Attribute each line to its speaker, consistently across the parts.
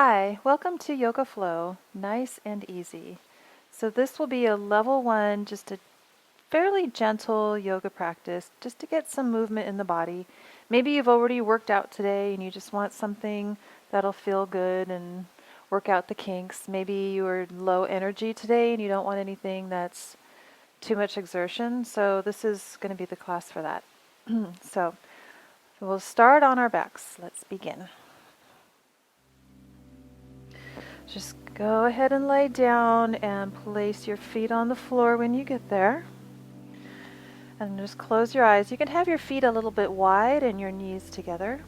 Speaker 1: Hi, welcome to Yoga Flow, nice and easy. So this will be a level 1, just a fairly gentle yoga practice, just to get some movement in the body. Maybe you've already worked out today and you just want something that'll feel good and work out the kinks. Maybe you are low energy today and you don't want anything that's too much exertion, so this is going to be the class for that. So we'll start on our backs. Let's begin. Just go ahead and lay down and place your feet on the floor when you get there. And just close your eyes. You can have your feet a little bit wide and your knees together.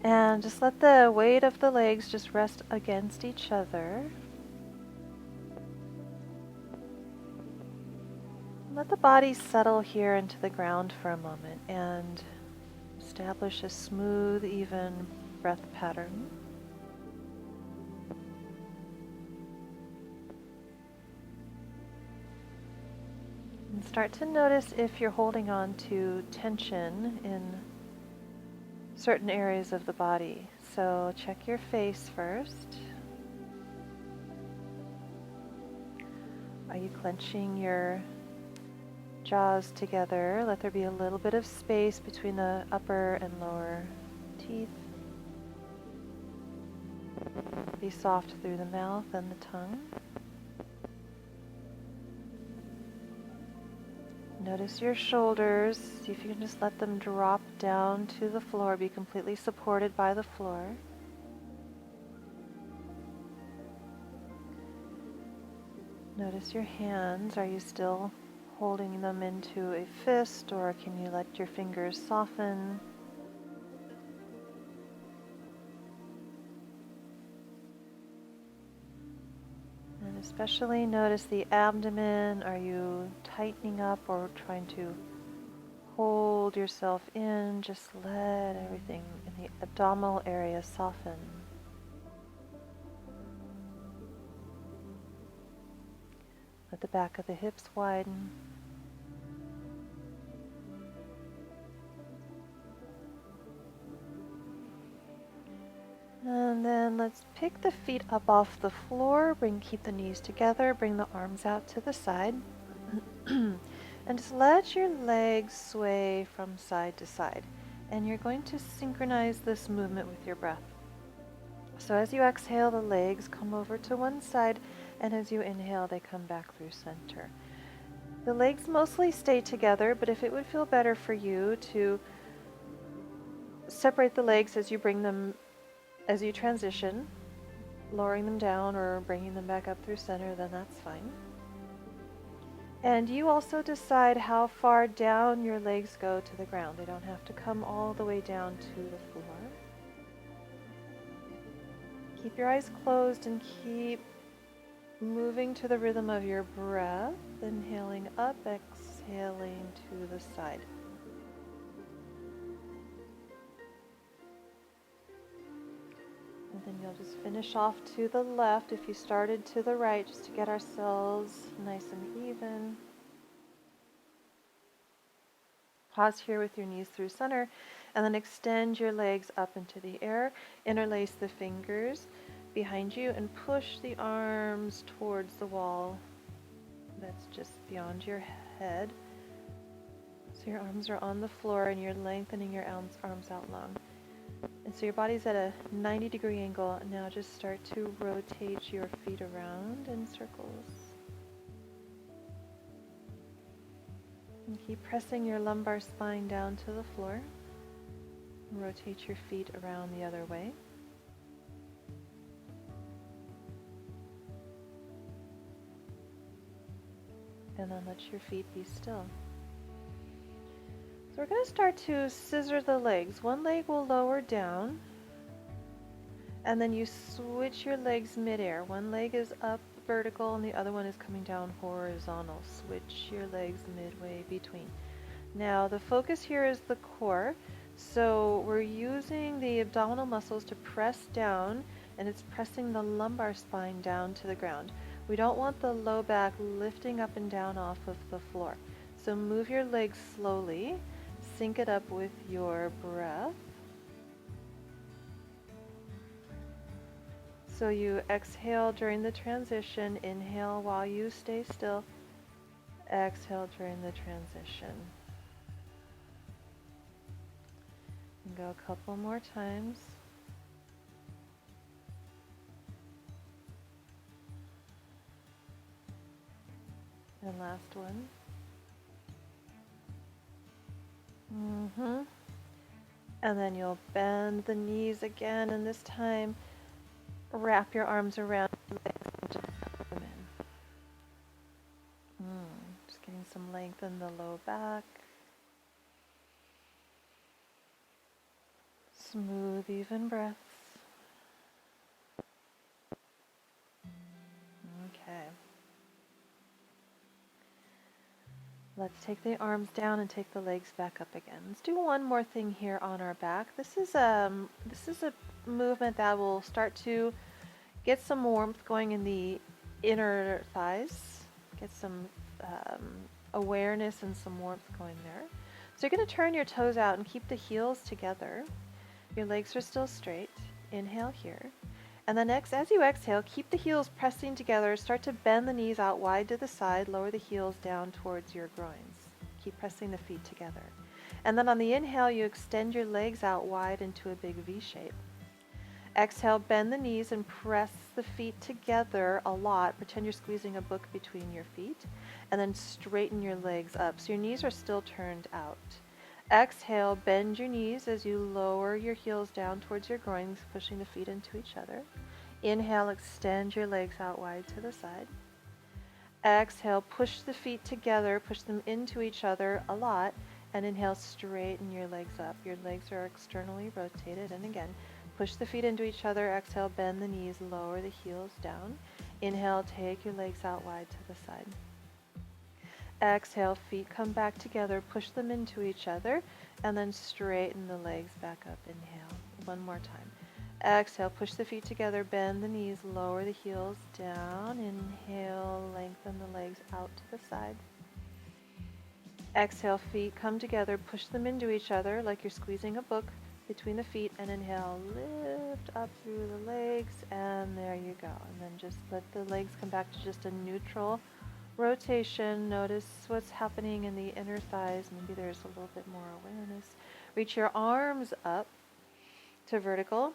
Speaker 1: And just let the weight of the legs just rest against each other. Let the body settle here into the ground for a moment and establish a smooth, even breath pattern. And start to notice if you're holding on to tension in certain areas of the body. So check your face first. Are you clenching your jaws together? Let there be a little bit of space between the upper and lower teeth. Be soft through the mouth and the tongue. Notice your shoulders. See if you can just let them drop down to the floor, be completely supported by the floor. Notice your hands. Are you still holding them into a fist, or can you let your fingers soften? And especially notice the abdomen. Are you tightening up or trying to hold yourself in? Just let everything in the abdominal area soften. Let the back of the hips widen. And then let's pick the feet up off the floor. Keep the knees together. Bring the arms out to the side. And just let your legs sway from side to side. And you're going to synchronize this movement with your breath. So as you exhale, the legs come over to one side, and as you inhale, they come back through center. The legs mostly stay together, but if it would feel better for you to separate the legs as you transition, lowering them down or bringing them back up through center, then that's fine. And you also decide how far down your legs go to the ground. They don't have to come all the way down to the floor. Keep your eyes closed and keep moving to the rhythm of your breath. Inhaling up, exhaling to the side. And then you'll just finish off to the left if you started to the right, just to get ourselves nice and even. Pause here with your knees through center, and then extend your legs up into the air. Interlace the fingers behind you and push the arms towards the wall that's just beyond your head. So your arms are on the floor and you're lengthening your arms out long. And so your body's at a 90-degree angle. Now just start to rotate your feet around in circles. And keep pressing your lumbar spine down to the floor. Rotate your feet around the other way. And then let your feet be still. So we're going to start to scissor the legs. One leg will lower down, and then you switch your legs midair. One leg is up vertical and the other one is coming down horizontal. Switch your legs midway between. Now the focus here is the core, so we're using the abdominal muscles to press down, and it's pressing the lumbar spine down to the ground. We don't want the low back lifting up and down off of the floor. So move your legs slowly. sync it up with your breath. So you exhale during the transition, inhale while you stay still, exhale during the transition. And go a couple more times. And last one. And then you'll bend the knees again, and this time wrap your arms around your legs and just tuck them in. Just getting some length in the low back. Smooth, even breaths. Okay. Let's take the arms down and take the legs back up again. Let's do one more thing here on our back. This is a movement that will start to get some warmth going in the inner thighs. Get some awareness and some warmth going there. So you're going to turn your toes out and keep the heels together. Your legs are still straight. Inhale here. And then next, as you exhale, keep the heels pressing together. Start to bend the knees out wide to the side. Lower the heels down towards your groins. Keep pressing the feet together. And then on the inhale, you extend your legs out wide into a big V shape. Exhale, bend the knees and press the feet together a lot. Pretend you're squeezing a book between your feet. And then straighten your legs up. So your knees are still turned out. Exhale, bend your knees as you lower your heels down towards your groins, pushing the feet into each other. Inhale, extend your legs out wide to the side. Exhale, push the feet together, push them into each other a lot, and inhale, straighten your legs up. Your legs are externally rotated, and again, push the feet into each other. Exhale, bend the knees, lower the heels down. Inhale, take your legs out wide to the side. Exhale, feet come back together, push them into each other, and then straighten the legs back up. Inhale, one more time. Exhale, push the feet together, bend the knees, lower the heels down. Inhale, lengthen the legs out to the side. Exhale, feet come together, push them into each other like you're squeezing a book between the feet, and inhale, lift up through the legs, and there you go. And then just let the legs come back to just a neutral rotation. Notice what's happening in the inner thighs. Maybe there's a little bit more awareness. Reach your arms up to vertical.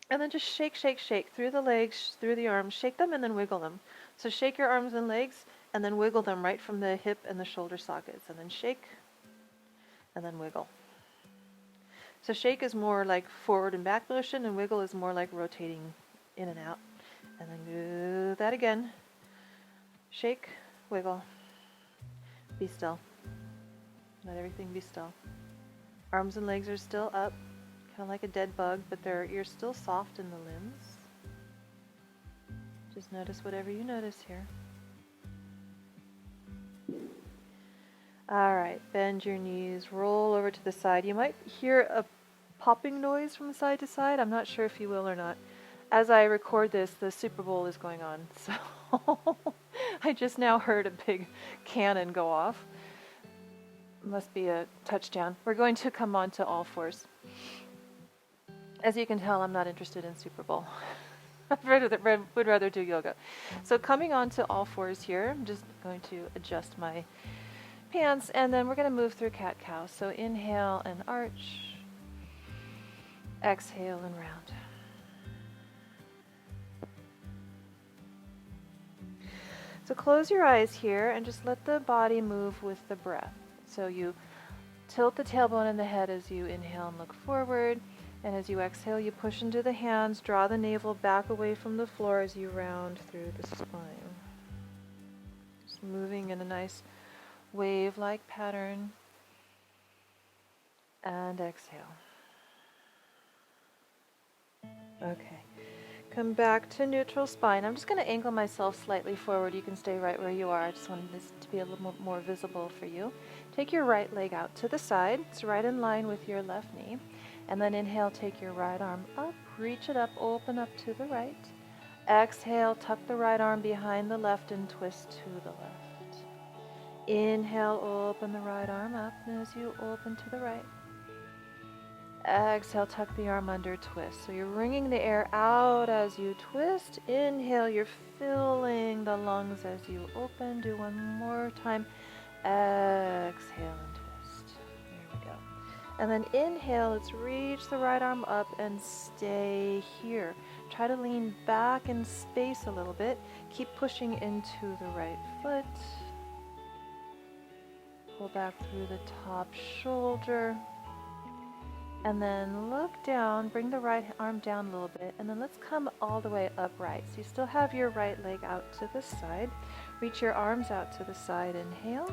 Speaker 1: And then just shake, shake, shake through the legs, through the arms. Shake them and then wiggle them. So shake your arms and legs and then wiggle them right from the hip and the shoulder sockets. And then shake and then wiggle. So shake is more like forward and back motion, and wiggle is more like rotating in and out. And then do that again. Shake, wiggle, be still. Let everything be still. Arms and legs are still up, kind of like a dead bug, but you're still soft in the limbs. Just notice whatever you notice here. All right, bend your knees, roll over to the side. You might hear a popping noise from side to side. I'm not sure if you will or not. As I record this, the Super Bowl is going on, so I just now heard a big cannon go off. Must be a touchdown. We're going to come on to all fours. As you can tell, I'm not interested in Super Bowl. Would rather do yoga. So coming on to all fours here, I'm just going to adjust my pants, and then we're going to move through cat-cow. So inhale and arch. Exhale and round. So close your eyes here and just let the body move with the breath. So you tilt the tailbone and the head as you inhale and look forward. And as you exhale, you push into the hands, draw the navel back away from the floor as you round through the spine. Just moving in a nice wave-like pattern. And exhale. Okay. Come back to neutral spine. I'm just going to angle myself slightly forward. You can stay right where you are. I just wanted this to be a little more visible for you. Take your right leg out to the side. It's right in line with your left knee. And then inhale, take your right arm up, reach it up, open up to the right. Exhale, tuck the right arm behind the left and twist to the left. Inhale, open the right arm up, and as you open to the right, exhale, tuck the arm under, twist. So you're wringing the air out as you twist. Inhale, you're filling the lungs as you open. Do one more time. Exhale and twist. There we go. And then inhale, let's reach the right arm up and stay here. Try to lean back in space a little bit. Keep pushing into the right foot. Pull back through the top shoulder. And then look down, bring the right arm down a little bit, and then let's come all the way upright. So you still have your right leg out to the side. Reach your arms out to the side, inhale.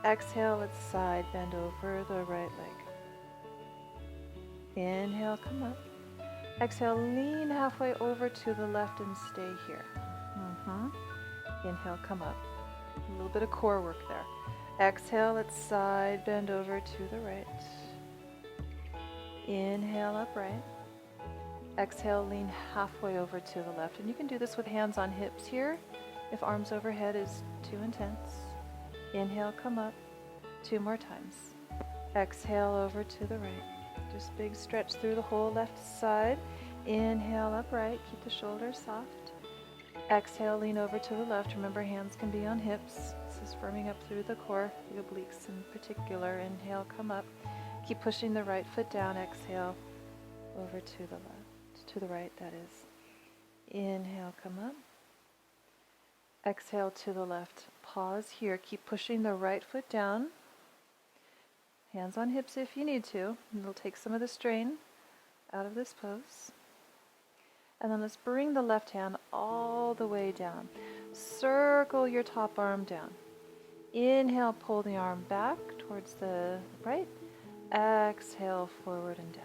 Speaker 1: Exhale, let's side bend over the right leg. Inhale, come up. Exhale, lean halfway over to the left and stay here. Inhale, come up. A little bit of core work there. Exhale, let's side bend over to the right. Inhale, upright. Exhale, lean halfway over to the left. And you can do this with hands on hips here if arms overhead is too intense. Inhale, come up. 2 more times. Exhale, over to the right. Just big stretch through the whole left side. Inhale, upright. Keep the shoulders soft. Exhale, lean over to the left. Remember, hands can be on hips. This is firming up through the core, the obliques in particular. Inhale, come up. Keep pushing the right foot down. Exhale, over to the left, to the right, that is. Inhale, come up. Exhale to the left. Pause here. Keep pushing the right foot down. Hands on hips if you need to. It'll take some of the strain out of this pose. And then let's bring the left hand all the way down. Circle your top arm down. Inhale, pull the arm back towards the right. Exhale, forward and down.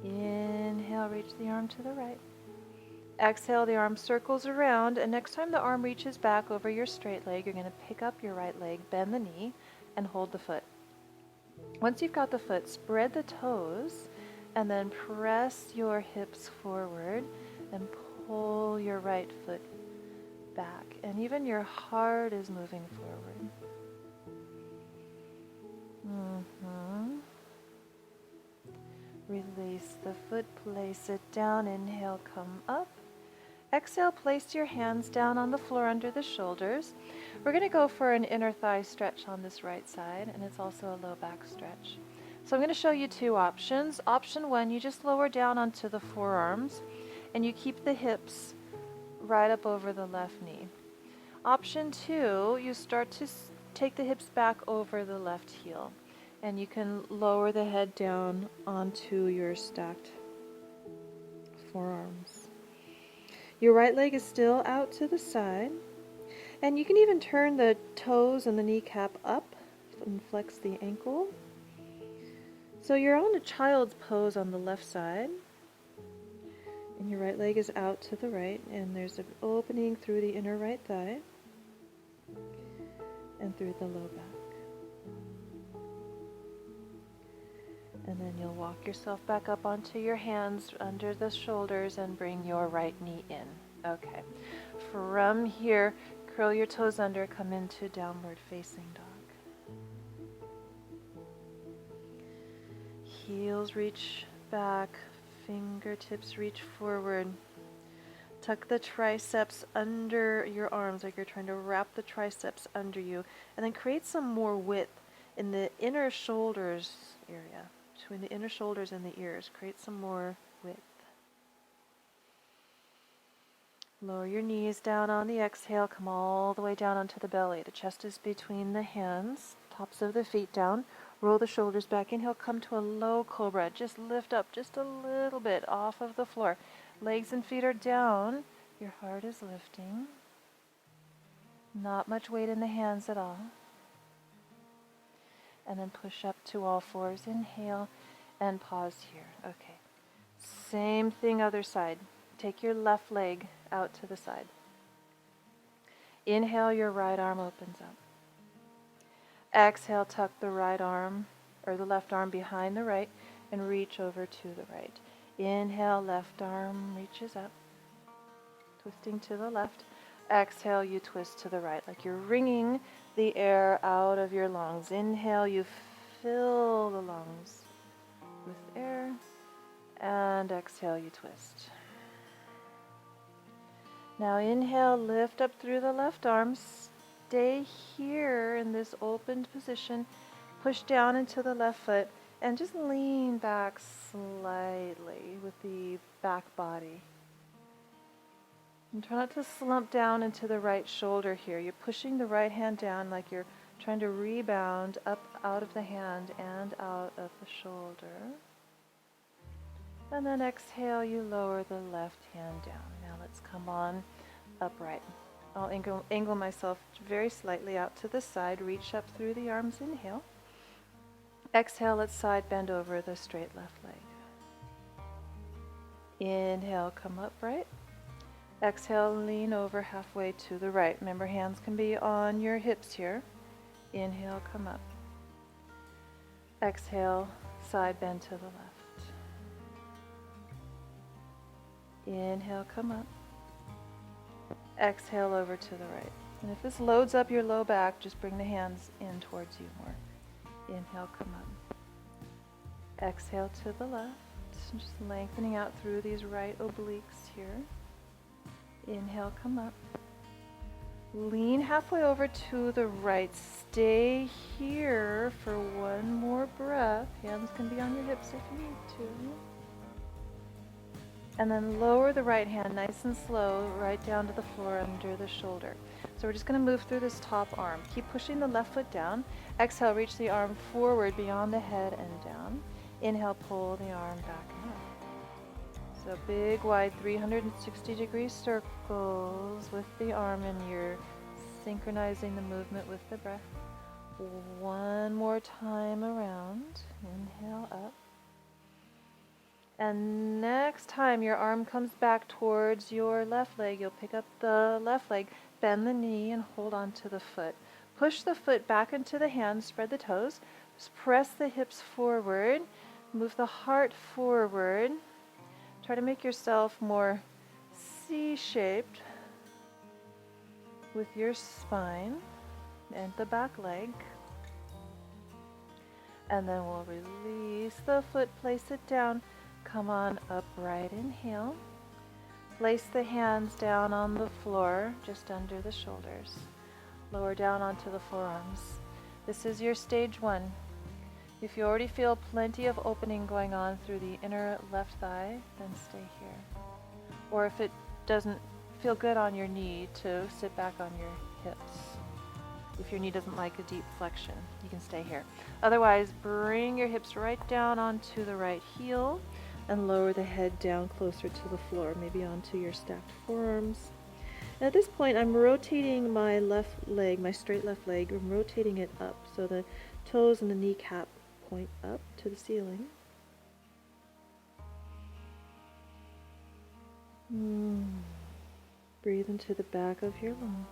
Speaker 1: Inhale, reach the arm to the right. Exhale, the arm circles around, and next time the arm reaches back over your straight leg, you're going to pick up your right leg, bend the knee, and hold the foot. Once you've got the foot, spread the toes, and then press your hips forward and pull your right foot back. And even your heart is moving forward. Release the foot, place it down. Inhale, come up. Exhale, place your hands down on the floor under the shoulders. We're going to go for an inner thigh stretch on this right side, and it's also a low back stretch. So I'm going to show you 2 options. Option 1, you just lower down onto the forearms, and you keep the hips right up over the left knee. Option 2, you start to take the hips back over the left heel, and you can lower the head down onto your stacked forearms. Your right leg is still out to the side, and you can even turn the toes and the kneecap up and flex the ankle. So you're on a child's pose on the left side, and your right leg is out to the right, and there's an opening through the inner right thigh and through the low back. And then you'll walk yourself back up onto your hands under the shoulders and bring your right knee in. Okay. From here, curl your toes under, come into downward facing dog. Heels reach back, fingertips reach forward. Tuck the triceps under your arms like you're trying to wrap the triceps under you, and then create some more width in the inner shoulders area. Between the inner shoulders and the ears, create some more width. Lower your knees down on the exhale, come all the way down onto the belly. The chest is between the hands, tops of the feet down. Roll the shoulders back. Inhale, come to a low cobra. Just lift up just a little bit off of the floor. Legs and feet are down. Your heart is lifting. Not much weight in the hands at all. And then push up to all fours. Inhale and pause here. Okay. Same thing other side. Take your left leg out to the side. Inhale, your right arm opens up. Exhale, tuck the right arm or the left arm behind the right and reach over to the right. Inhale, left arm reaches up, twisting to the left. Exhale, you twist to the right, like you're wringing the air out of your lungs. Inhale, you fill the lungs with air, and exhale, you twist. Now inhale, lift up through the left arm. Stay here in this opened position. Push down into the left foot and just lean back slightly with the back body. And try not to slump down into the right shoulder here. You're pushing the right hand down like you're trying to rebound up out of the hand and out of the shoulder. And then exhale, you lower the left hand down. Now let's come on upright. I'll angle myself very slightly out to the side, reach up through the arms, inhale. Exhale, let's side bend over the straight left leg. Inhale, come upright. Exhale, lean over halfway to the right. Remember, hands can be on your hips here. Inhale, come up. Exhale, side bend to the left. Inhale, come up. Exhale over to the right. And if this loads up your low back, just bring the hands in towards you more. Inhale, come up. Exhale to the left. Just lengthening out through these right obliques here. Inhale, come up. Lean halfway over to the right. Stay here for one more breath. Hands can be on your hips if you need to. And then lower the right hand nice and slow right down to the floor under the shoulder. So we're just going to move through this top arm. Keep pushing the left foot down. Exhale, reach the arm forward beyond the head and down. Inhale, pull the arm back up. So big, wide 360-degree circles with the arm, and you're synchronizing the movement with the breath. One more time around. Inhale, up. And next time your arm comes back towards your left leg, you'll pick up the left leg, bend the knee, and hold on to the foot. Push the foot back into the hand, spread the toes. Just press the hips forward. Move the heart forward. Try to make yourself more C-shaped with your spine and the back leg. And then we'll release the foot, place it down. Come on upright, inhale. Place the hands down on the floor, just under the shoulders. Lower down onto the forearms. This is your stage one. If you already feel plenty of opening going on through the inner left thigh, then stay here. Or if it doesn't feel good on your knee, to sit back on your hips. If your knee doesn't like a deep flexion, you can stay here. Otherwise, bring your hips right down onto the right heel and lower the head down closer to the floor, maybe onto your stacked forearms. And at this point, I'm rotating my left leg, my straight left leg, I'm rotating it up so the toes and the kneecap point up to the ceiling. Breathe into the back of your lungs.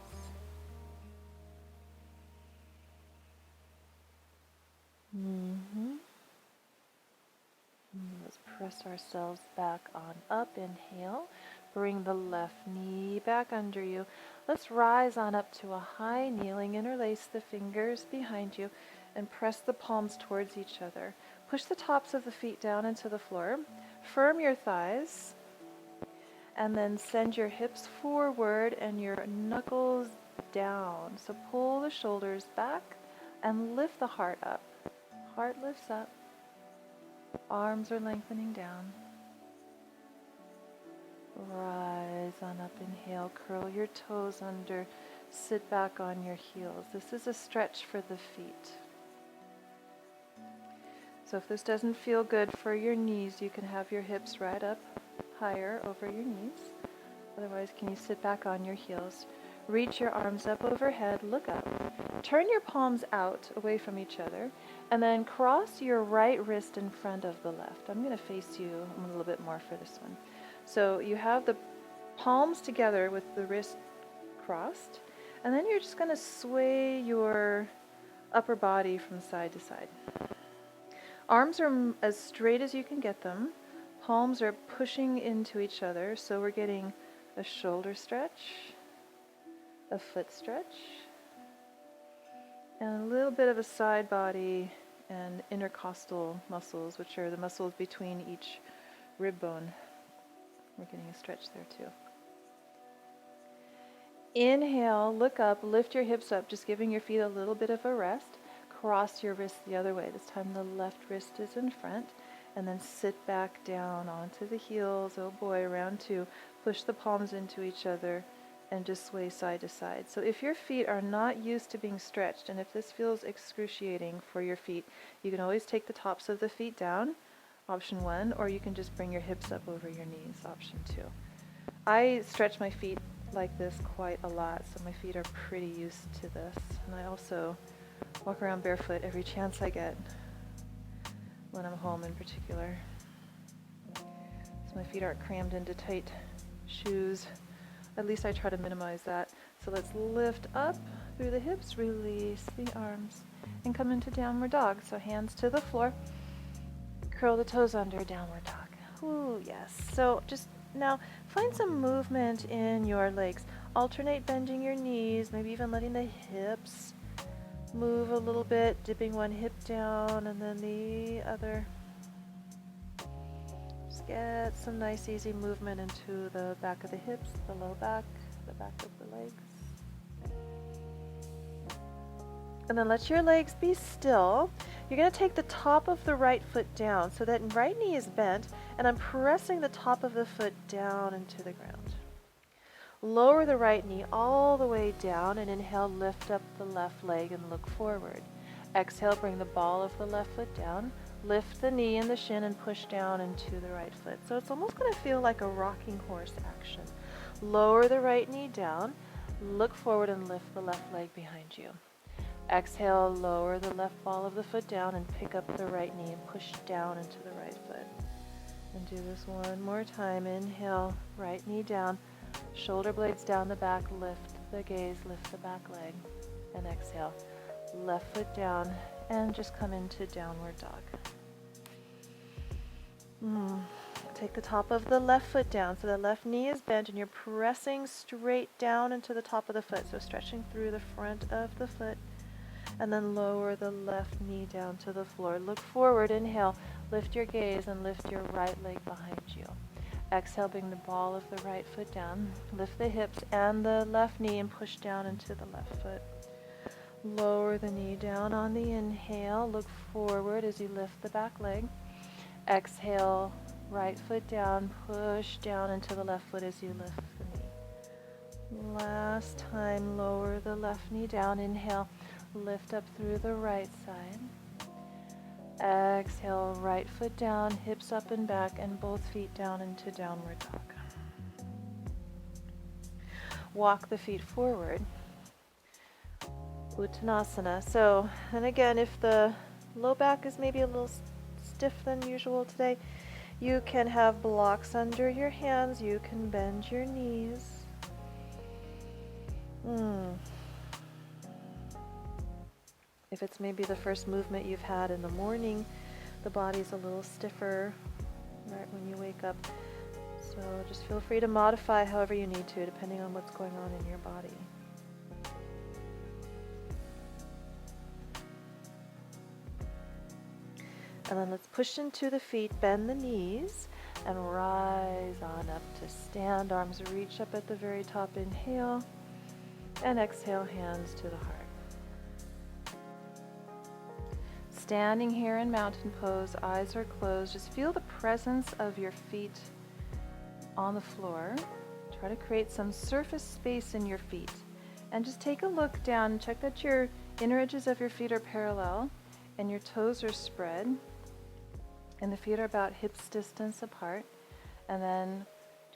Speaker 1: Let's press ourselves back on up. Inhale. Bring the left knee back under you. Let's rise on up to a high kneeling. Interlace the fingers behind you and press the palms towards each other. Push the tops of the feet down into the floor. Firm your thighs. And then send your hips forward and your knuckles down. So pull the shoulders back and lift the heart up. Heart lifts up. Arms are lengthening down. Rise on up, inhale, curl your toes under, sit back on your heels. This is a stretch for the feet. So if this doesn't feel good for your knees, you can have your hips right up higher over your knees. Otherwise, can you sit back on your heels? Reach your arms up overhead, look up. Turn your palms out away from each other, and then cross your right wrist in front of the left. I'm going to face you a little bit more for this one. So you have the palms together with the wrist crossed, and then you're just going to sway your upper body from side to side. Arms are as straight as you can get them. Palms are pushing into each other, so we're getting a shoulder stretch a foot stretch, and a little bit of a side body and intercostal muscles, which are the muscles between each rib bone. We're getting a stretch there too. Inhale, look up, lift your hips up, just giving your feet a little bit of a rest. Cross your wrists the other way. This time the left wrist is in front. And then sit back down onto the heels. Oh boy, round two. Push the palms into each other and just sway side to side. So if your feet are not used to being stretched, and if this feels excruciating for your feet, you can always take the tops of the feet down, option one, or you can just bring your hips up over your knees, option two. I stretch my feet like this quite a lot, so my feet are pretty used to this. And I also walk around barefoot every chance I get, when I'm home in particular. So my feet aren't crammed into tight shoes. At least I try to minimize that. So let's lift up through the hips, release the arms, and come into downward dog. So hands to the floor, curl the toes under, downward dog. Ooh, yes. So just now find some movement in your legs. Alternate bending your knees, maybe even letting the hips move a little bit, dipping one hip down and then the other. Just get some nice easy movement into the back of the hips, the low back, the back of the legs. And then let your legs be still. You're going to take the top of the right foot down so that right knee is bent, and I'm pressing the top of the foot down into the ground. Lower the right knee all the way down and inhale, lift up the left leg and look forward. Exhale, bring the ball of the left foot down, lift the knee and the shin and push down into the right foot. So it's almost going to feel like a rocking horse action. Lower the right knee down, look forward and lift the left leg behind you. Exhale, lower the left ball of the foot down and pick up the right knee and push down into the right foot. And do this one more time. Inhale, right knee down, shoulder blades down the back, lift the gaze, lift the back leg. And exhale, left foot down and just come into downward dog. Take the top of the left foot down so the left knee is bent and you're pressing straight down into the top of the foot. So stretching through the front of the foot. And then lower the left knee down to the floor. Look forward, inhale, lift your gaze and lift your right leg behind you. Exhale, bring the ball of the right foot down. Lift the hips and the left knee and push down into the left foot. Lower the knee down on the inhale. Look forward as you lift the back leg. Exhale, right foot down, push down into the left foot as you lift the knee. Last time, lower the left knee down. Inhale. Lift up through the right side. Exhale, right foot down, hips up and back, and both feet down into downward dog. Walk the feet forward. Uttanasana. So, and again, if the low back is maybe a little stiff than usual today, you can have blocks under your hands. You can bend your knees. If it's maybe the first movement you've had in the morning, the body's a little stiffer right when you wake up. So just feel free to modify however you need to, depending on what's going on in your body. And then let's push into the feet, bend the knees, and rise on up to stand. Arms reach up at the very top. Inhale, and exhale, hands to the heart. Standing here in mountain pose, eyes are closed. Just feel the presence of your feet on the floor. Try to create some surface space in your feet. And just take a look down. Check that your inner edges of your feet are parallel and your toes are spread. And the feet are about hips distance apart. And then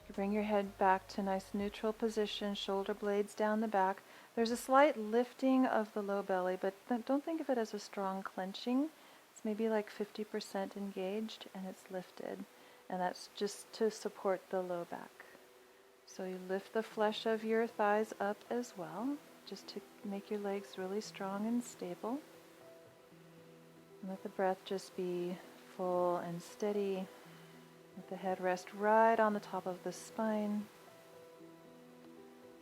Speaker 1: you bring your head back to nice neutral position, shoulder blades down the back. There's a slight lifting of the low belly, but don't think of it as a strong clenching. It's maybe like 50% engaged and it's lifted. And that's just to support the low back. So you lift the flesh of your thighs up as well, just to make your legs really strong and stable. And let the breath just be full and steady. Let the head rest right on the top of the spine.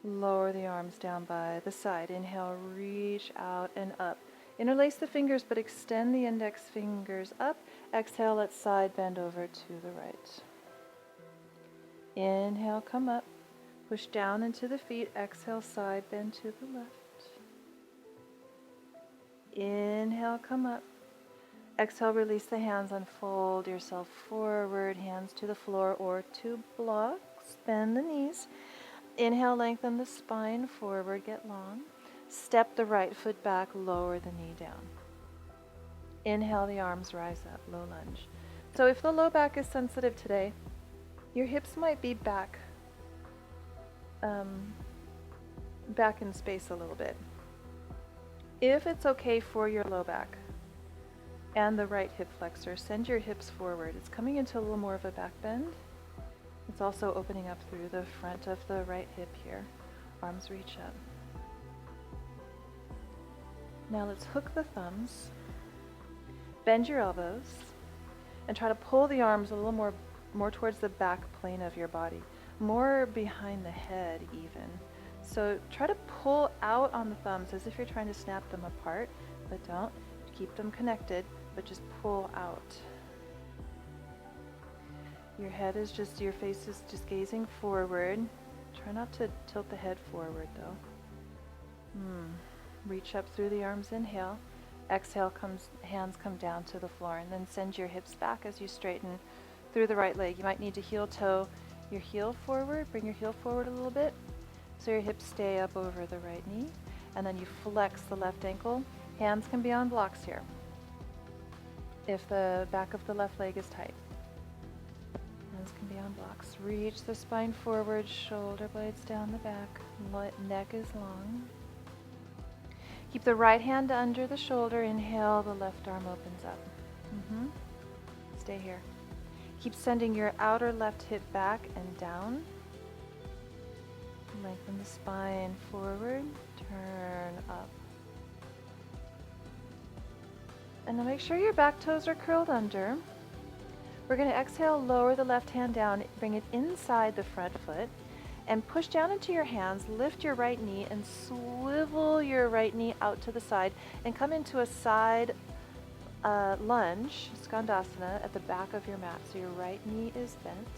Speaker 1: Lower the arms down by the side. Inhale, reach out and up. Interlace the fingers, but extend the index fingers up. Exhale, let side bend over to the right. Inhale, come up. Push down into the feet. Exhale, side bend to the left. Inhale, come up. Exhale, release the hands, unfold yourself forward, hands to the floor or to blocks. Bend the knees. Inhale, lengthen the spine forward, get long. Step the right foot back, lower the knee down. Inhale, the arms rise up, low lunge. So if the low back is sensitive today, your hips might be back in space a little bit. If it's okay for your low back and the right hip flexor, send your hips forward. It's coming into a little more of a back bend. It's also opening up through the front of the right hip here. Arms reach up. Now let's hook the thumbs, bend your elbows, and try to pull the arms a little more towards the back plane of your body, more behind the head even. So try to pull out on the thumbs as if you're trying to snap them apart, but don't. Keep them connected, but just pull out. Your face is just gazing forward. Try not to tilt the head forward though. Reach up through the arms, inhale. Exhale, hands come down to the floor, and then send your hips back as you straighten through the right leg. You might need to heel toe your heel forward, bring your heel forward a little bit so your hips stay up over the right knee, and then you flex the left ankle. Hands can be on blocks here if the back of the left leg is tight. Hands can be on blocks. Reach the spine forward, shoulder blades down the back, neck is long. Keep the right hand under the shoulder. Inhale, the left arm opens up. Stay here. Keep sending your outer left hip back and down. Lengthen the spine forward, turn up. And now make sure your back toes are curled under. We're going to exhale, lower the left hand down, bring it inside the front foot, and push down into your hands, lift your right knee, and swivel your right knee out to the side, and come into a side lunge, skandasana, at the back of your mat. So your right knee is bent.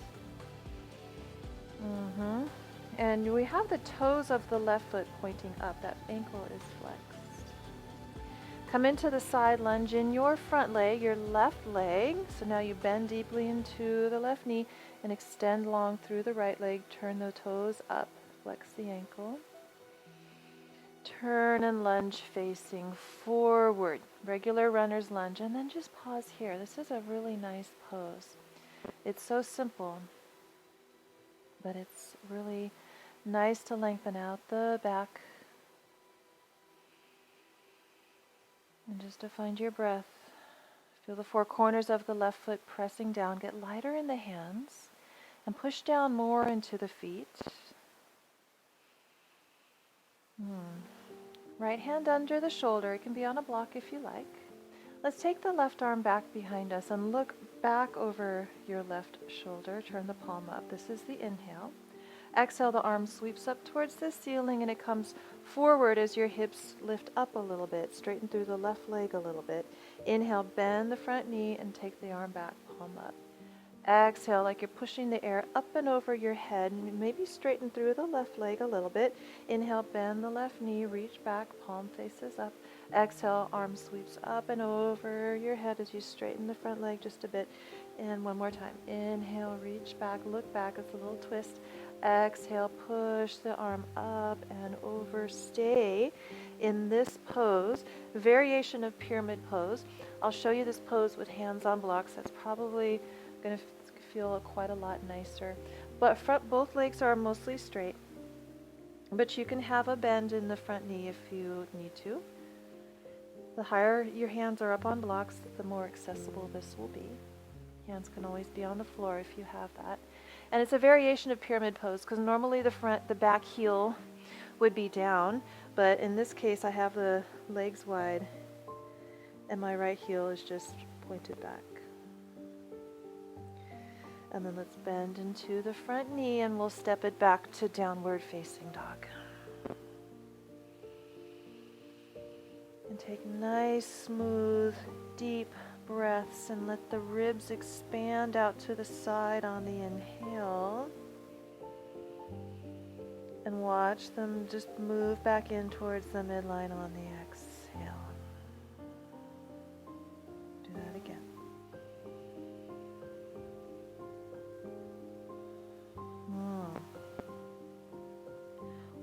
Speaker 1: And we have the toes of the left foot pointing up. That ankle is flexed. Come into the side lunge in your front leg, your left leg. So now you bend deeply into the left knee and extend long through the right leg. Turn the toes up, flex the ankle. Turn and lunge facing forward. Regular runner's lunge, and then just pause here. This is a really nice pose. It's so simple, but it's really nice to lengthen out the back. And just to find your breath, feel the four corners of the left foot pressing down. Get lighter in the hands and push down more into the feet. Right hand under the shoulder. It can be on a block if you like. Let's take the left arm back behind us and look back over your left shoulder. Turn the palm up. This is the inhale. Exhale, the arm sweeps up towards the ceiling and it comes forward as your hips lift up a little bit. Straighten through the left leg a little bit. Inhale, bend the front knee and take the arm back, palm up. Exhale, like you're pushing the air up and over your head. Maybe straighten through the left leg a little bit. Inhale, bend the left knee, reach back, palm faces up. Exhale, arm sweeps up and over your head as you straighten the front leg just a bit. And one more time. Inhale, reach back, look back. It's a little twist. Exhale, push the arm up and over. Stay in this pose, variation of pyramid pose. I'll show you this pose with hands on blocks. That's probably going to feel quite a lot nicer. But both legs are mostly straight, but you can have a bend in the front knee if you need to. The higher your hands are up on blocks, the more accessible this will be. Hands can always be on the floor if you have that. And it's a variation of pyramid pose because normally the back heel would be down, but in this case I have the legs wide and my right heel is just pointed back. And then let's bend into the front knee and we'll step it back to downward facing dog. And take nice, smooth, deep breaths and let the ribs expand out to the side on the inhale. And watch them just move back in towards the midline on the exhale. Do that again.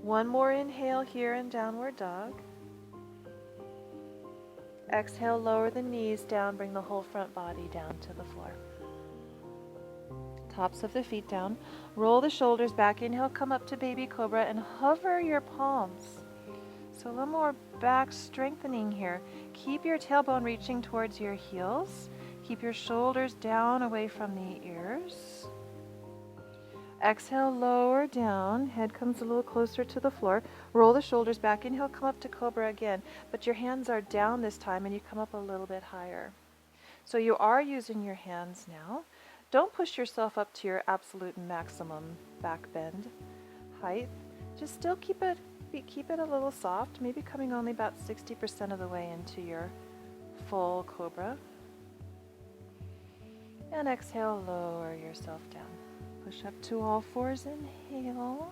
Speaker 1: One more inhale here in downward dog. Exhale, lower the knees down, bring the whole front body down to the floor. Tops of the feet down. Roll the shoulders back. Inhale, come up to baby cobra and hover your palms. So a little more back strengthening here. Keep your tailbone reaching towards your heels. Keep your shoulders down away from the ears. Exhale, lower down. Head comes a little closer to the floor. Roll the shoulders back. Inhale, come up to cobra again. But your hands are down this time and you come up a little bit higher. So you are using your hands now. Don't push yourself up to your absolute maximum back bend height. Just still keep it a little soft, maybe coming only about 60% of the way into your full cobra. And exhale, lower yourself down. Push up to all fours, inhale.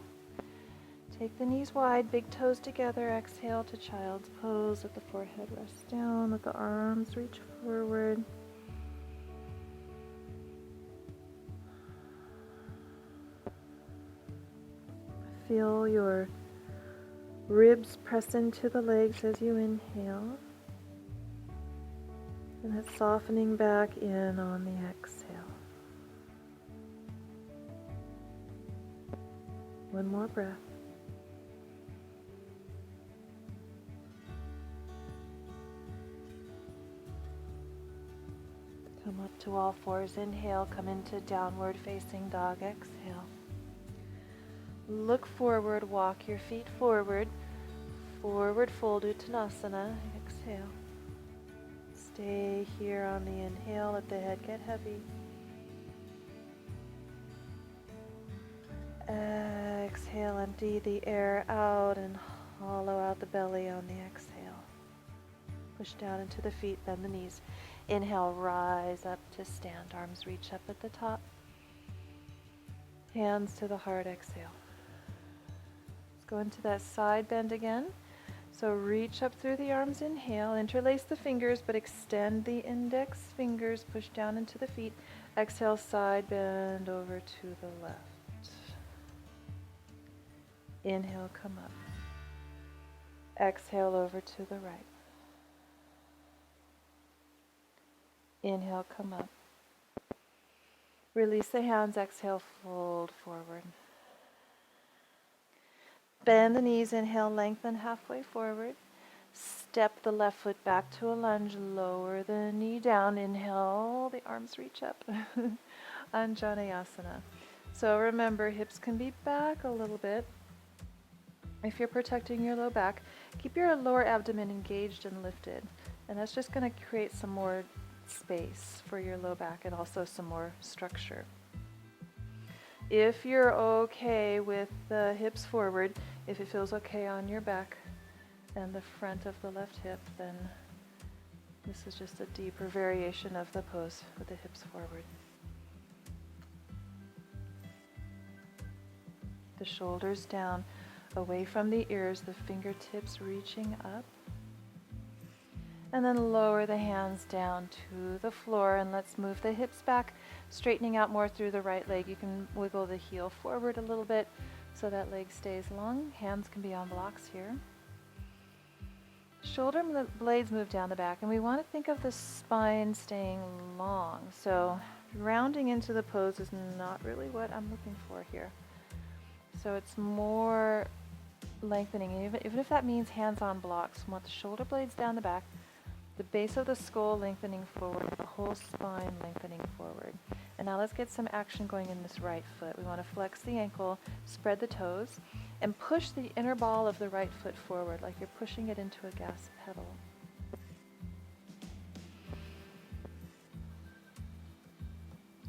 Speaker 1: Take the knees wide, big toes together. Exhale to child's pose. Let the forehead rest down, let the arms reach forward. Feel your ribs press into the legs as you inhale. And it's softening back in on the exhale. One more breath. Come up to all fours. Inhale, come into downward facing dog. Exhale. Look forward, walk your feet forward. Forward fold Uttanasana. Exhale. Stay here on the inhale, let the head get heavy. Exhale, empty the air out and hollow out the belly on the exhale. Push down into the feet, bend the knees. Inhale, rise up to stand. Arms reach up at the top. Hands to the heart, exhale. Let's go into that side bend again. So reach up through the arms, inhale. Interlace the fingers, but extend the index fingers. Push down into the feet. Exhale, side bend over to the left. Inhale, come up. Exhale over to the right. Inhale, come up. Release the hands, exhale, fold forward. Bend the knees, inhale, lengthen halfway forward. Step the left foot back to a lunge, lower the knee down, inhale, the arms reach up. Anjaneyasana. So remember, hips can be back a little bit. If you're protecting your low back, keep your lower abdomen engaged and lifted. And that's just going to create some more space for your low back and also some more structure. If you're okay with the hips forward, if it feels okay on your back and the front of the left hip, then this is just a deeper variation of the pose with the hips forward. The shoulders down, away from the ears, the fingertips reaching up. And then lower the hands down to the floor and let's move the hips back, straightening out more through the right leg. You can wiggle the heel forward a little bit so that leg stays long. Hands can be on blocks here. Shoulder blades move down the back and we want to think of the spine staying long. So rounding into the pose is not really what I'm looking for here. So it's more lengthening, even if that means hands on blocks. We want the shoulder blades down the back, the base of the skull lengthening forward, the whole spine lengthening forward. And now let's get some action going in this right foot. We want to flex the ankle, spread the toes, and push the inner ball of the right foot forward like you're pushing it into a gas pedal.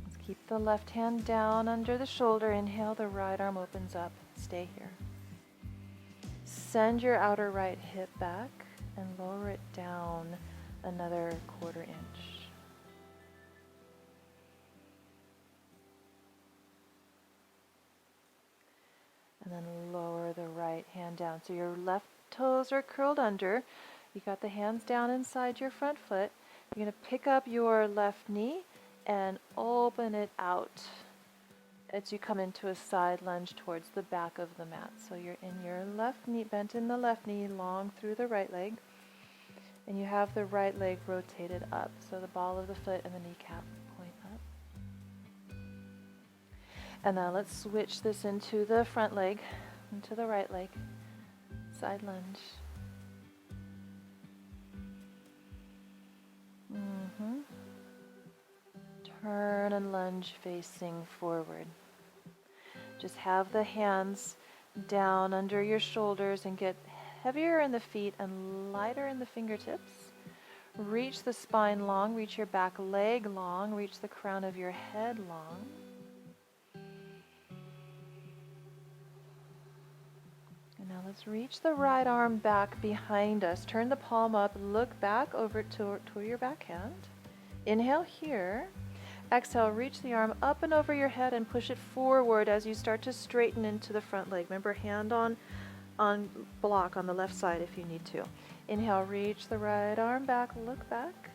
Speaker 1: Let's Keep the left hand down under the shoulder. Inhale, the right arm opens up. Stay here. Send your outer right hip back and lower it down another 1/4 inch. And then lower the right hand down. So your left toes are curled under. You got the hands down inside your front foot. You're going to pick up your left knee and open it out as you come into a side lunge towards the back of the mat. So you're in your left knee, bent in the left knee, long through the right leg. And you have the right leg rotated up. So the ball of the foot and the kneecap point up. And now let's switch this into the front leg, into the right leg. Side lunge. Turn and lunge facing forward. Just have the hands down under your shoulders and get heavier in the feet and lighter in the fingertips. Reach the spine long, reach your back leg long, reach the crown of your head long. And now let's reach the right arm back behind us. Turn the palm up, look back over to your back hand. Inhale here. Exhale, reach the arm up and over your head and push it forward as you start to straighten into the front leg. Remember, hand on block on the left side if you need to. Inhale, reach the right arm back, look back.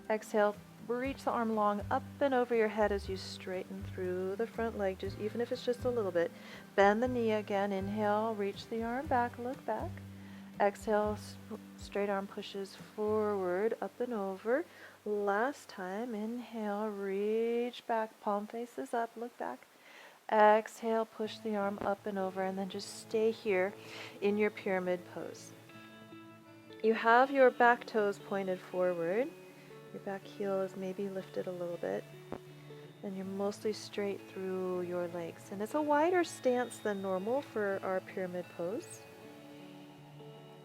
Speaker 1: Exhale, reach the arm long up and over your head as you straighten through the front leg, just even if it's just a little bit. Bend the knee again. Inhale, reach the arm back, look back. Exhale, straight arm pushes forward, up and over. Last time, inhale, reach back, palm faces up, look back. Exhale, push the arm up and over, and then just stay here in your pyramid pose. You have your back toes pointed forward. Your back heel is maybe lifted a little bit. And you're mostly straight through your legs. And it's a wider stance than normal for our pyramid pose.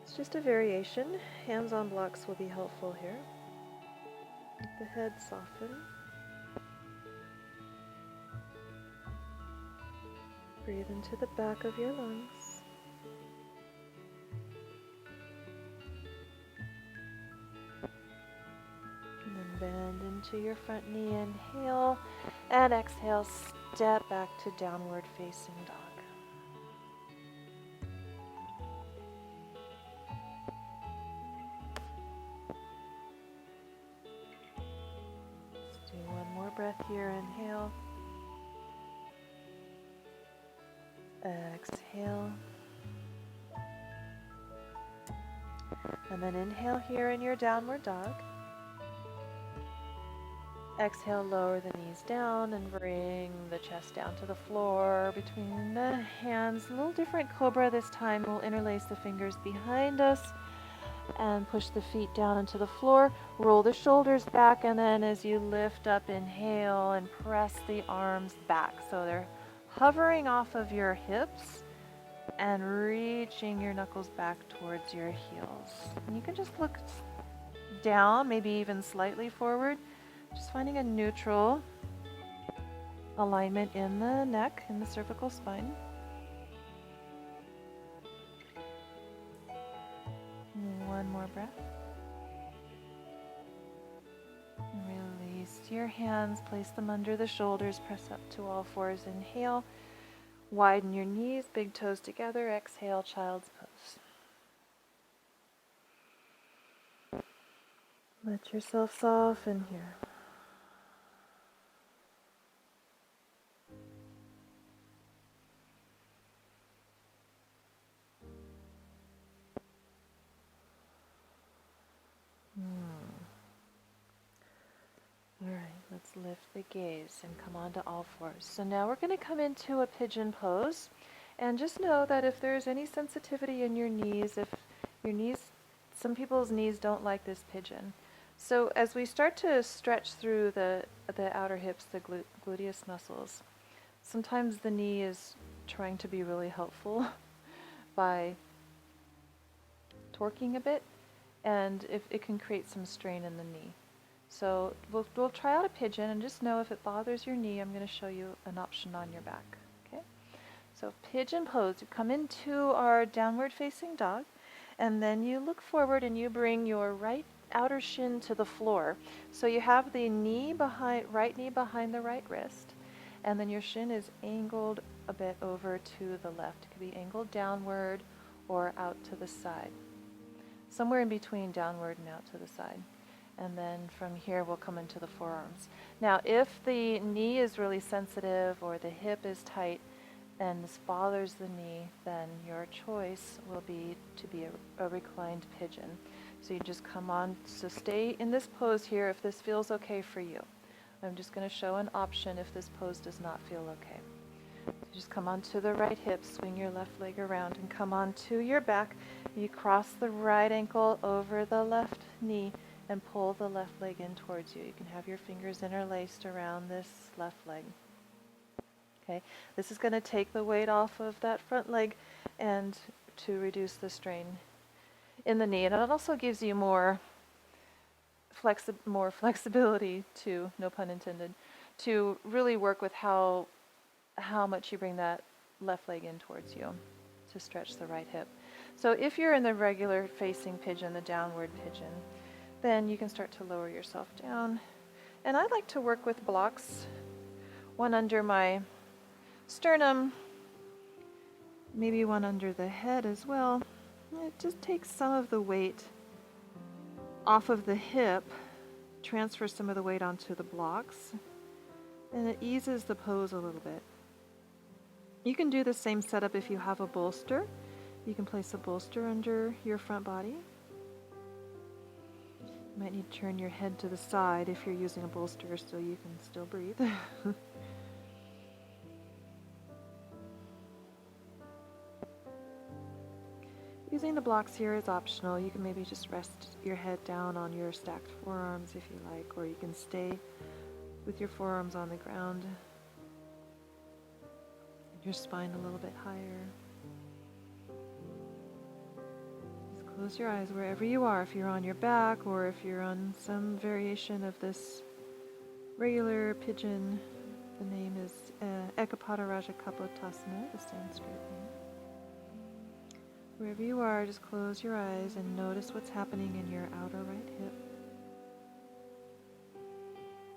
Speaker 1: It's just a variation. Hands on blocks will be helpful here. Let the head soften. Breathe into the back of your lungs. And then bend into your front knee. Inhale and exhale. Step back to downward facing dog. Let's do one more breath here. Inhale. Exhale. And then inhale here in your downward dog. Exhale, lower the knees down and bring the chest down to the floor between the hands. A little different cobra this time. We'll interlace the fingers behind us and push the feet down into the floor. Roll the shoulders back, and then as you lift up, inhale and press the arms back. So they're hovering off of your hips and reaching your knuckles back towards your heels. And you can just look down, maybe even slightly forward. Just finding a neutral alignment in the neck, in the cervical spine. One more breath. Release your hands, place them under the shoulders, press up to all fours. Inhale, widen your knees, big toes together. Exhale, child's pose. Let yourself soften here. All right, let's lift the gaze and come onto all fours. So now we're going to come into a pigeon pose. And just know that if there's any sensitivity in your knees, if your knees, some people's knees don't like this pigeon. So as we start to stretch through the outer hips, the gluteus muscles, sometimes the knee is trying to be really helpful by torquing a bit, and if it can create some strain in the knee. So we'll try out a pigeon, and just know if it bothers your knee, I'm going to show you an option on your back. Okay? So pigeon pose, you come into our downward facing dog, and then you look forward and you bring your right outer shin to the floor. So you have the right knee behind the right wrist, and then your shin is angled a bit over to the left. It could be angled downward or out to the side. Somewhere in between downward and out to the side. And then from here we'll come into the forearms. Now if the knee is really sensitive or the hip is tight and this bothers the knee, then your choice will be to be a reclined pigeon. So you just come on, so stay in this pose here if this feels okay for you. I'm just going to show an option if this pose does not feel okay. So just come onto the right hip, swing your left leg around and come onto your back. You cross the right ankle over the left knee and pull the left leg in towards you. You can have your fingers interlaced around this left leg. Okay, this is going to take the weight off of that front leg and to reduce the strain in the knee. And it also gives you more flexibility to, no pun intended, to really work with how much you bring that left leg in towards you to stretch the right hip. So if you're in the regular facing pigeon, the downward pigeon, then you can start to lower yourself down. And I like to work with blocks, one under my sternum, maybe one under the head as well. It just takes some of the weight off of the hip, transfers some of the weight onto the blocks, and it eases the pose a little bit. You can do the same setup if you have a bolster. You can place a bolster under your front body. You might need to turn your head to the side if you're using a bolster so you can still breathe. Using the blocks here is optional. You can maybe just rest your head down on your stacked forearms if you like, or you can stay with your forearms on the ground and your spine a little bit higher. Just close your eyes wherever you are, if you're on your back or if you're on some variation of this regular pigeon. The name is Ekapada Raja Kapotasana, the Sanskrit name. Wherever you are, just close your eyes and notice what's happening in your outer right hip.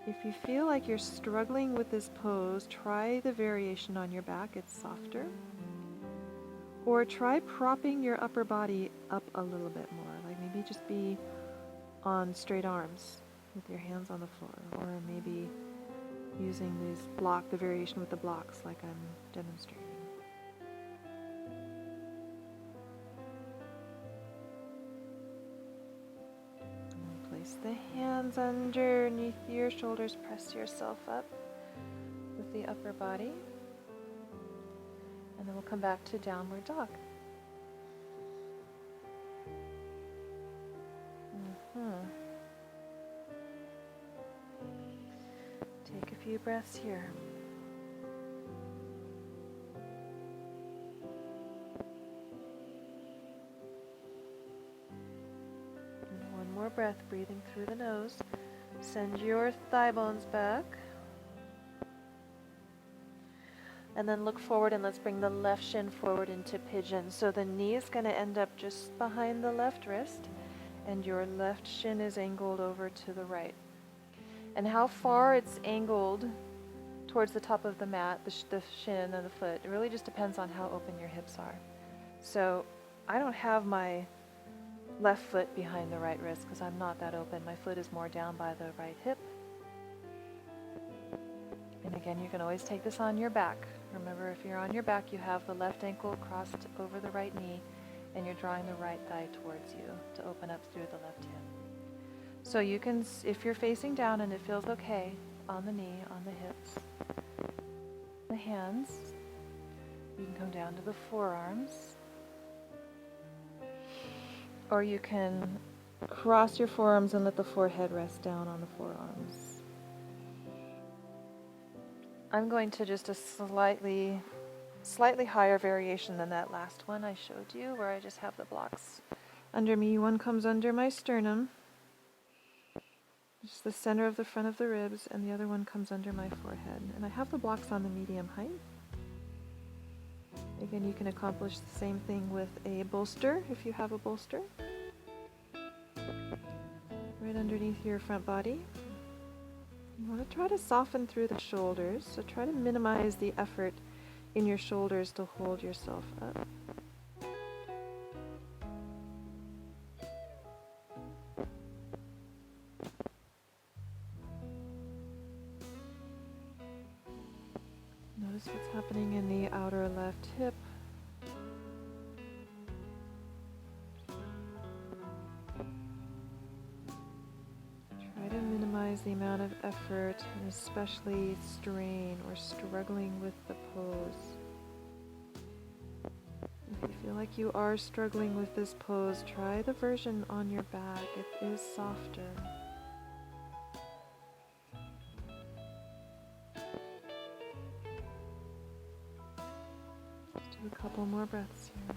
Speaker 1: If you feel like you're struggling with this pose, try the variation on your back, it's softer. Or try propping your upper body up a little bit more, like maybe just be on straight arms with your hands on the floor, or maybe using the variation with the blocks like I'm demonstrating. Place the hands underneath your shoulders, press yourself up with the upper body, and then we'll come back to downward dog. Take a few breaths here. More breath, breathing through the nose. Send your thigh bones back. And then look forward and let's bring the left shin forward into pigeon. So the knee is going to end up just behind the left wrist and your left shin is angled over to the right. And how far it's angled towards the top of the mat, the shin and the foot, it really just depends on how open your hips are. So I don't have my left foot behind the right wrist because I'm not that open. My foot is more down by the right hip. And again, you can always take this on your back. Remember, if you're on your back, you have the left ankle crossed over the right knee and you're drawing the right thigh towards you to open up through the left hip. So you can, if you're facing down and it feels okay, on the knee, on the hips, the hands, you can come down to the forearms. Or you can cross your forearms and let the forehead rest down on the forearms. I'm going to just a slightly higher variation than that last one I showed you, where I just have the blocks under me. One comes under my sternum. Just the center of the front of the ribs, and the other one comes under my forehead. And I have the blocks on the medium height. Again, you can accomplish the same thing with a bolster if you have a bolster. Right underneath your front body. You want to try to soften through the shoulders, so try to minimize the effort in your shoulders to hold yourself up. Notice what's happening in the outer left hip. Try to minimize the amount of effort and especially strain or struggling with the pose. If you feel like you are struggling with this pose, try the version on your back. It is softer. Just do a couple more breaths here.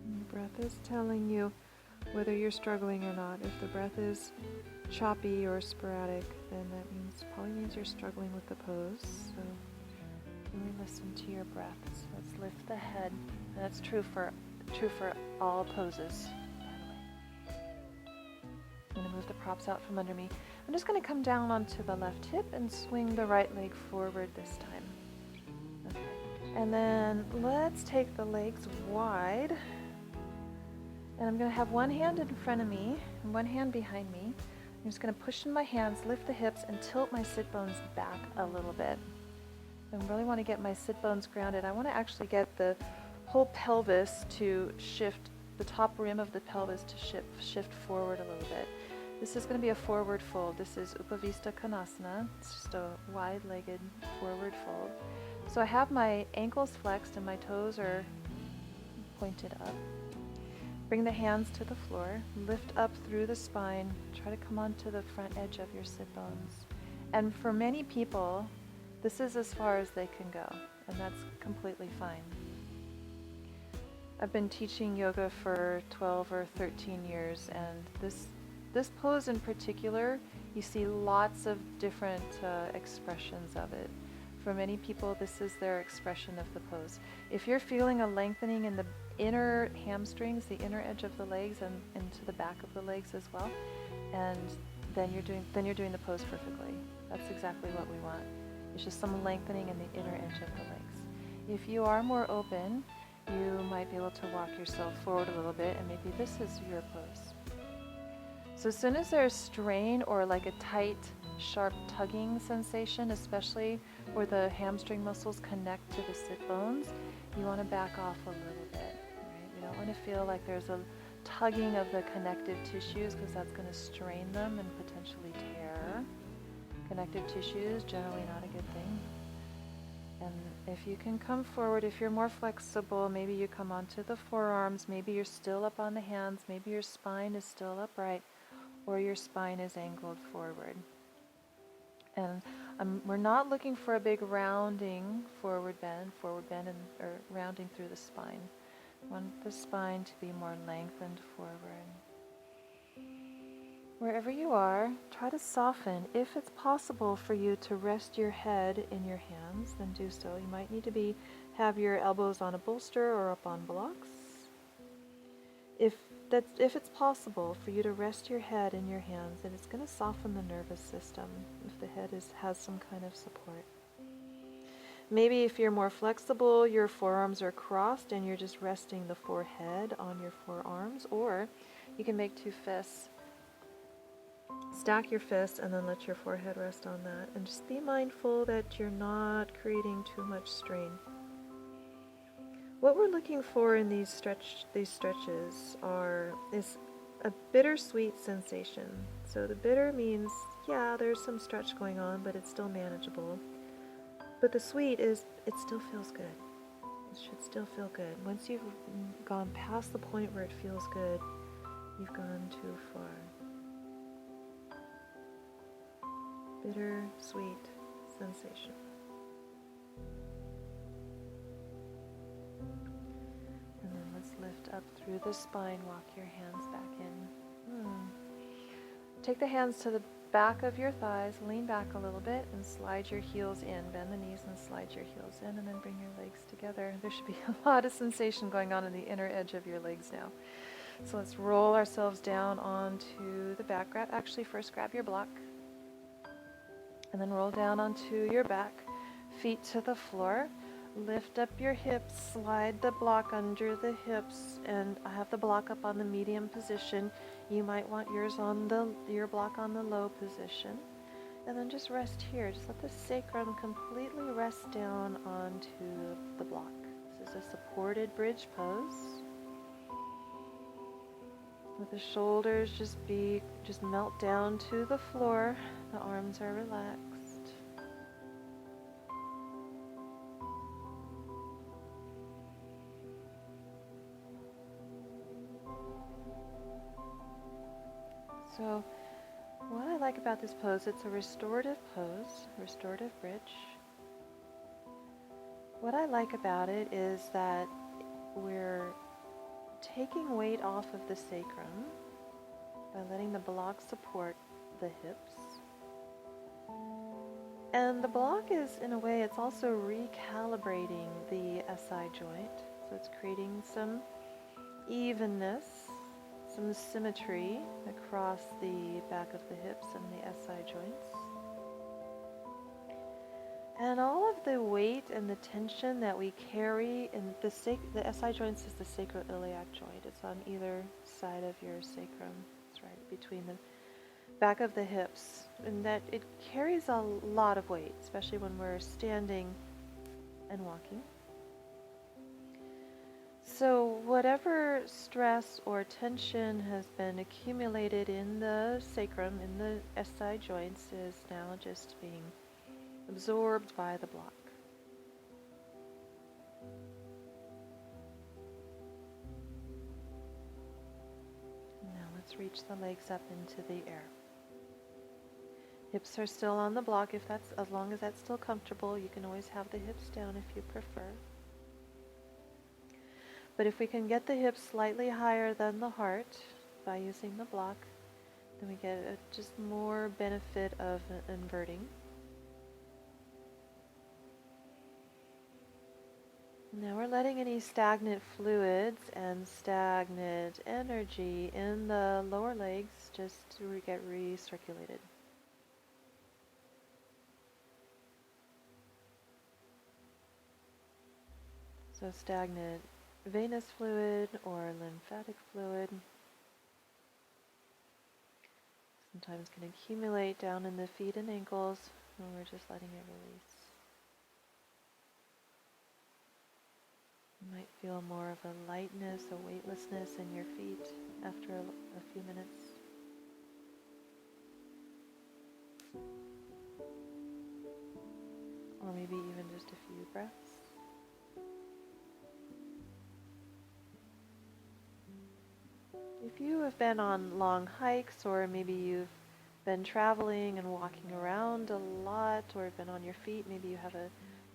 Speaker 1: And the breath is telling you whether you're struggling or not. If the breath is choppy or sporadic, then that probably means you're struggling with the pose. So really listen to your breath. So let's lift the head. And that's true for all poses, by the way. I'm going to move the props out from under me. I'm just going to come down onto the left hip and swing the right leg forward this time. Okay. And then let's take the legs wide. And I'm going to have one hand in front of me and one hand behind me. I'm just going to push in my hands, lift the hips, and tilt my sit bones back a little bit. I really want to get my sit bones grounded. I want to actually get the whole pelvis to shift, the top rim of the pelvis to shift forward a little bit. This is going to be a forward fold. This is Upavista Konasana. It's just a wide-legged forward fold. So I have my ankles flexed and my toes are pointed up. Bring the hands to the floor, lift up through the spine, try to come onto the front edge of your sit bones. And for many people, this is as far as they can go, and that's completely fine. I've been teaching yoga for 12 or 13 years, and this pose in particular, you see lots of different expressions of it. For many people, this is their expression of the pose. If you're feeling a lengthening in the inner hamstrings, the inner edge of the legs, and into the back of the legs as well, and then you're doing the pose perfectly. That's exactly what we want. It's just some lengthening in the inner edge of the legs. If you are more open, you might be able to walk yourself forward a little bit, and maybe this is your pose. So as soon as there's strain or like a tight, sharp tugging sensation, especially where the hamstring muscles connect to the sit bones, you want to back off a little bit, right? You don't want to feel like there's a tugging of the connective tissues, because that's going to strain them and potentially tear. Connective tissues, generally not a good thing. And if you can come forward, if you're more flexible, maybe you come onto the forearms, maybe you're still up on the hands, maybe your spine is still upright, or your spine is angled forward. And we're not looking for a big rounding forward bend or rounding through the spine. We want the spine to be more lengthened forward. Wherever you are, try to soften. If it's possible for you to rest your head in your hands, then do so. You might need to have your elbows on a bolster or up on blocks. If it's possible for you to rest your head in your hands, then it's going to soften the nervous system if the head has some kind of support. Maybe if you're more flexible, your forearms are crossed and you're just resting the forehead on your forearms, or you can make two fists. Stack your fists and then let your forehead rest on that, and just be mindful that you're not creating too much strain. What we're looking for in these stretches is a bittersweet sensation. So the bitter means, yeah, there's some stretch going on, but it's still manageable. But the sweet is, it still feels good. It should still feel good. Once you've gone past the point where it feels good, you've gone too far. Bitter, sweet sensation. up through the spine. Walk your hands back in. Take the hands to the back of your thighs, lean back a little bit and slide your heels in. Bend the knees and slide your heels in, and then bring your legs together. There should be a lot of sensation going on in the inner edge of your legs now. So let's roll ourselves down onto the back. Actually, first grab your block and then roll down onto your back, feet to the floor. Lift up your hips, slide the block under the hips, and I have the block up on the medium position. You might want your block on the low position. And then just rest here. Just let the sacrum completely rest down onto the block. This is a supported bridge pose. Let the shoulders just melt down to the floor. The arms are relaxed. So what I like about this pose, it's a restorative pose, restorative bridge. What I like about it is that we're taking weight off of the sacrum by letting the block support the hips. And the block is, in a way, it's also recalibrating the SI joint. So it's creating some evenness, some symmetry across the back of the hips and the SI joints. And all of the weight and the tension that we carry in the SI joints is the sacroiliac joint. It's on either side of your sacrum. It's right between the back of the hips. And that it carries a lot of weight, especially when we're standing and walking. So whatever stress or tension has been accumulated in the sacrum, in the SI joints, is now just being absorbed by the block. Now let's reach the legs up into the air. Hips are still on the block. As long as that's still comfortable, you can always have the hips down if you prefer. But if we can get the hips slightly higher than the heart by using the block, then we get just more benefit of inverting. Now we're letting any stagnant fluids and stagnant energy in the lower legs just to get recirculated. So stagnant venous fluid or lymphatic fluid sometimes can accumulate down in the feet and ankles, and we're just letting it release. You might feel more of a lightness, a weightlessness in your feet after a few minutes. Or maybe even just a few breaths. If you have been on long hikes, or maybe you've been traveling and walking around a lot, or been on your feet, maybe you have a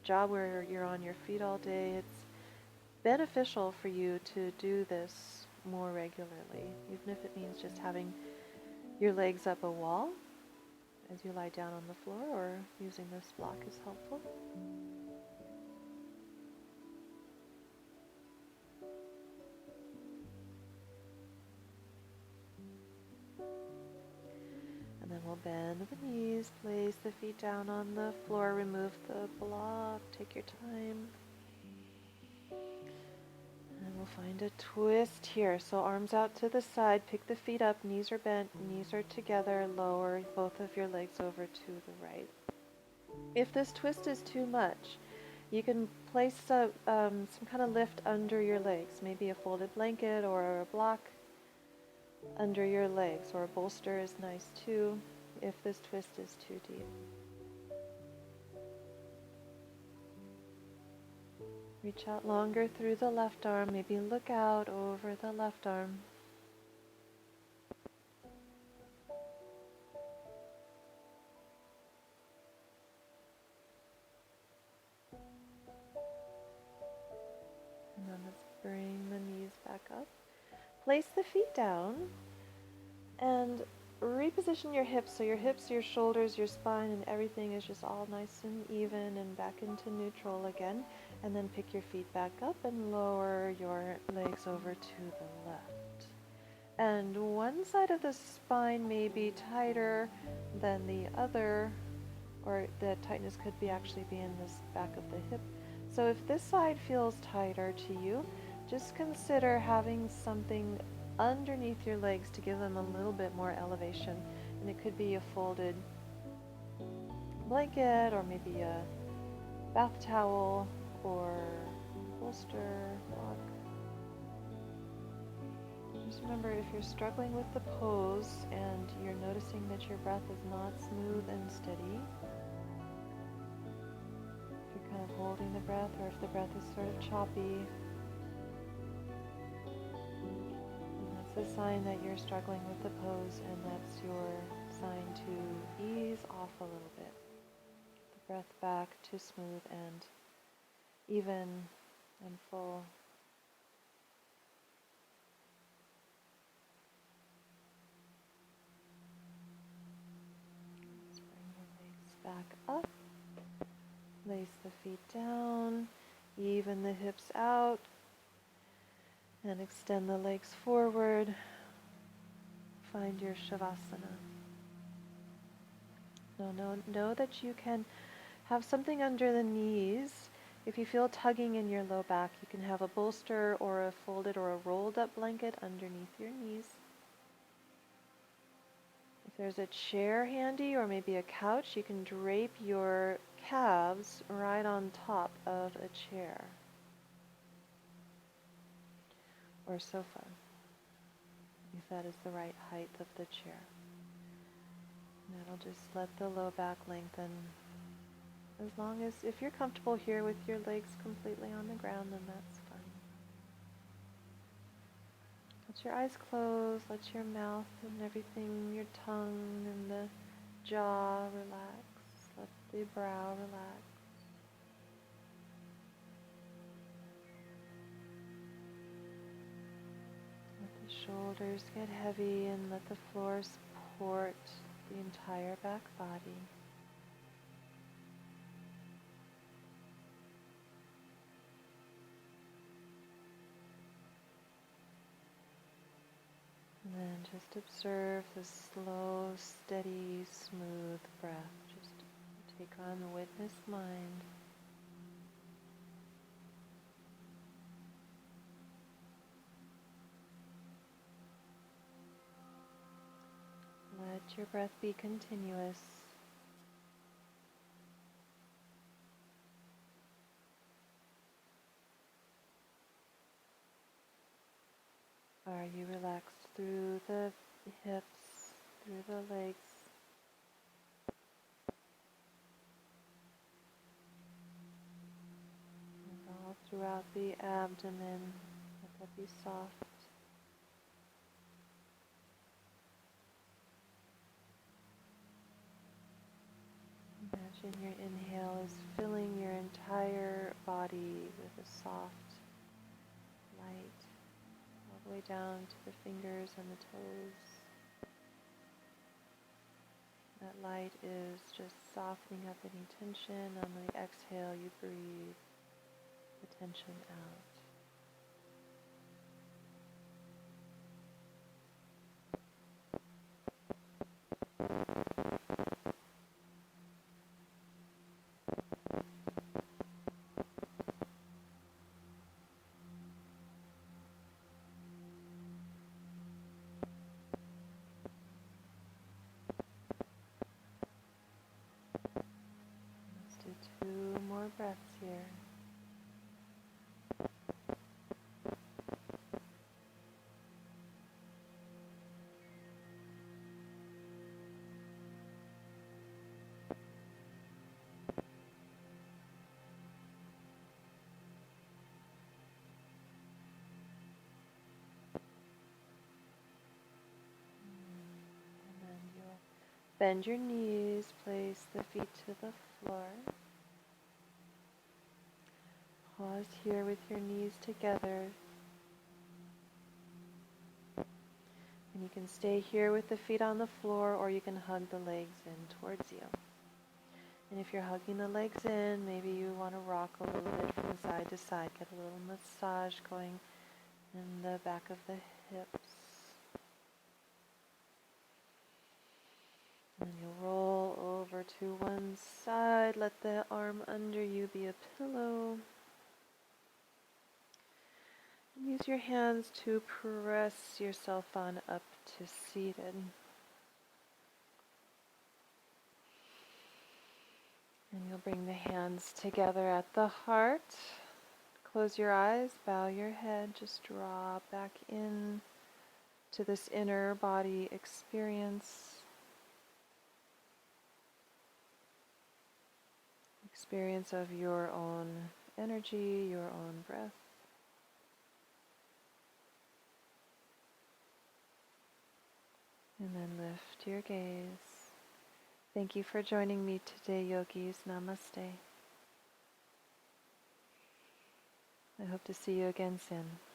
Speaker 1: job where you're on your feet all day, it's beneficial for you to do this more regularly, even if it means just having your legs up a wall as you lie down on the floor, or using this block is helpful. And then we'll bend the knees, place the feet down on the floor, remove the block, take your time. And we'll find a twist here. So arms out to the side, pick the feet up, knees are bent, knees are together, lower both of your legs over to the right. If this twist is too much, you can place some kind of lift under your legs, maybe a folded blanket or a block under your legs, or a bolster is nice too if this twist is too deep. Reach out longer through the left arm, maybe look out over the left arm. And then let's bring the knees back. back up. Place the feet down and reposition your hips. So your hips, your shoulders, your spine, and everything is just all nice and even and back into neutral again. And then pick your feet back up and lower your legs over to the left. And one side of the spine may be tighter than the other, or the tightness could be actually be in this back of the hip. So if this side feels tighter to you, just consider having something underneath your legs to give them a little bit more elevation. And it could be a folded blanket, or maybe a bath towel, or bolster, block. Just remember, if you're struggling with the pose and you're noticing that your breath is not smooth and steady, if you're kind of holding the breath, or if the breath is sort of choppy, that's a sign that you're struggling with the pose, and that's your sign to ease off a little bit. Get the breath back to smooth and even and full. Let's bring the legs back up. Place the feet down. Even the hips out. And extend the legs forward. Find your shavasana. Know that you can have something under the knees. If you feel tugging in your low back, you can have a bolster or a folded or a rolled up blanket underneath your knees. If there's a chair handy, or maybe a couch, you can drape your calves right on top of a chair or sofa, if that is the right height of the chair. And that'll just let the low back lengthen. As long as, if you're comfortable here with your legs completely on the ground, then that's fine. Let your eyes close, let your mouth and everything, your tongue and the jaw relax, let the brow relax. Let the shoulders get heavy and let the floor support the entire back body. And then just observe the slow, steady, smooth breath. Just take on the witness mind. Let your breath be continuous. Are you relaxed through the hips, through the legs? And all throughout the abdomen. Let that be soft. Imagine your inhale is filling your entire body with a soft light, all the way down to the fingers and the toes. That light is just softening up any tension. On the exhale, you breathe the tension out. Let's do 2 more breaths here. And then you'll bend your knees, place the feet to the floor. Pause here with your knees together.
Speaker 2: can stay here with the feet on the floor, or you can hug the legs in towards you. And if you're hugging the legs in, maybe you want to rock a little bit from side to side. Get a little massage going in the back of the hips. And then you'll roll over to one side. Let the arm under you be a pillow. And use your hands to press yourself on up to seated. And you'll bring the hands together at the heart. Close your eyes, bow your head, just draw back in to this inner body experience. Experience of your own energy, your own breath. And then lift your gaze. Thank you for joining me today, yogis. Namaste. I hope to see you again soon.